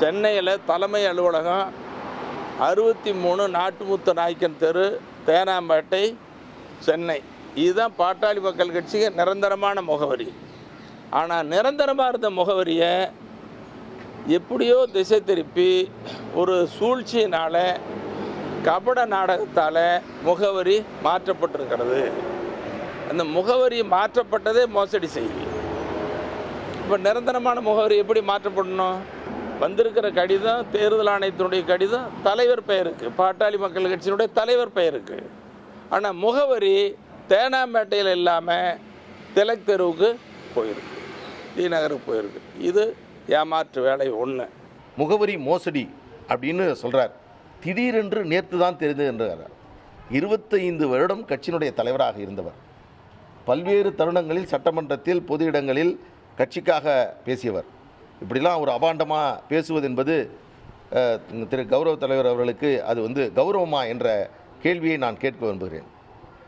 சென்னையில் தலைமை அலுவலகம் 63 நாட்டுமுத்து நாயக்கன் தெரு, தேனாம்பேட்டை, சென்னை. இதுதான் பாட்டாளி மக்கள் கட்சிக்கு நிரந்தரமான முகவரி. ஆனால் நிரந்தரமாக இருந்த முகவரியை எப்படியோ திசை திருப்பி ஒரு சூழ்ச்சியினால், கபட நாடகத்தால் முகவரி மாற்றப்பட்டிருக்கிறது. அந்த முகவரி மாற்றப்பட்டதே மோசடி செய்தி. இப்போ நிரந்தரமான முகவரி எப்படி மாற்றப்படணும்? வந்திருக்கிற கடிதம், தேர்தல் ஆணையத்தினுடைய கடிதம் தலைவர் பெயருக்கு, பாட்டாளி மக்கள் கட்சியினுடைய தலைவர் பெயருக்கு. ஆனால் முகவரி தேனாம்பேட்டையில் இல்லாமல் திலக் தெருவுக்கு போயிருக்கு, டி நகருக்கு போயிருக்கு. இது ஏமாற்று வேலை ஒன்று. முகவரி மோசடி அப்படின்னு சொல்கிறார். திடீரென்று நேற்று தான் தெரிந்தது என்றார். 25 வருடம் கட்சியினுடைய தலைவராக இருந்தவர். பல்வேறு தருணங்களில் சட்டமன்றத்தில், பொது இடங்களில் கட்சிக்காக பேசியவர். இப்படிலாம் ஒரு அபாண்டமாக பேசுவது என்பது திரு கௌரவ தலைவர் அவர்களுக்கு அது கௌரவமா என்ற கேள்வியை நான் கேட்க விரும்புகிறேன்.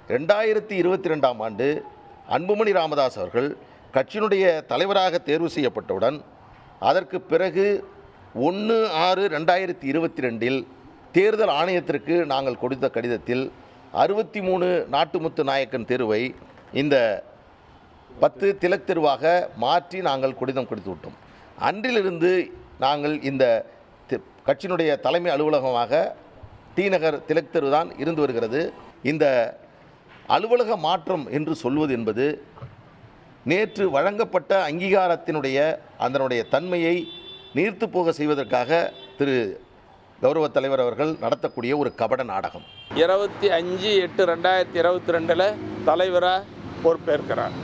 2022ஆம் ஆண்டு அன்புமணி ராமதாஸ் அவர்கள் கட்சியினுடைய தலைவராக தேர்வு செய்யப்பட்டவுடன் அதற்கு பிறகு 1/6/2022 தேர்தல் ஆணையத்திற்கு நாங்கள் கொடுத்த கடிதத்தில் 63 நாட்டுமுத்து நாயக்கன் தெருவை இந்த 10 திலக் தெருவாக மாற்றி நாங்கள் கடிதம் கொடுத்து விட்டோம். அன்றிலிருந்து நாங்கள் இந்த கட்சியினுடைய தலைமை அலுவலகமாக டி நகர் திலக் தெரு தான் இருந்து வருகிறது. இந்த அலுவலக மாற்றம் என்று சொல்வது என்பது நேற்று வழங்கப்பட்ட அங்கீகாரத்தினுடைய அதனுடைய தன்மையை நீர்த்து போக செய்வதற்காக திரு கௌரவ தலைவர் அவர்கள் நடத்தக்கூடிய ஒரு கபட நாடகம். 25/8/2022 தலைவராக பொறுப்பேற்கிறார்.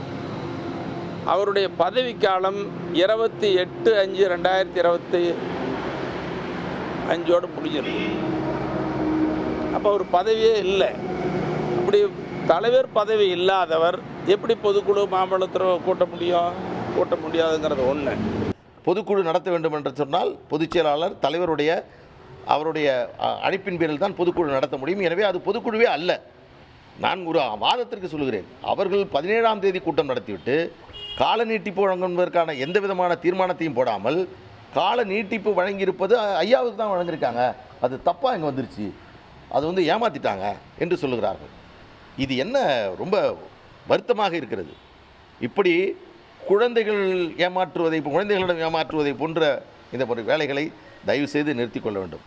அவருடைய பதவிக்காலம் 28/5/2025 முடிஞ்சிருக்கு. அப்போ ஒரு பதவியே இல்லை. அப்படி தலைவர் பதவி இல்லாதவர் எப்படி பொதுக்குழு மாமல்லத்தில் கூட்ட முடியாதுங்கிறது ஒன்று. பொதுக்குழு நடத்த வேண்டும் என்று சொன்னால் பொதுச் செயலாளர் அவருடைய அழைப்பின் பேரில் தான் பொதுக்குழு நடத்த முடியும். எனவே அது பொதுக்குழுவே அல்ல. நான் ஒரு வாதத்திற்கு சொல்கிறேன். அவர்கள் 17ஆம் தேதி கூட்டம் நடத்திவிட்டு கால நீட்டிப்பு வழங்குவதற்கான எந்த விதமான தீர்மானத்தையும் போடாமல் கால நீட்டிப்பு வழங்கியிருப்பது ஐயாவுக்கு தான் வழங்கியிருக்காங்க, அது தப்பாக இங்கே வந்துருச்சு, அது ஏமாற்றிட்டாங்க என்று சொல்லுகிறார்கள். இது என்ன ரொம்ப வருத்தமாக இருக்கிறது. இப்படி குழந்தைகளிடம் ஏமாற்றுவதை போன்ற இந்த வேலைகளை தயவு செய்து நிறுத்திக் கொள்ள வேண்டும்.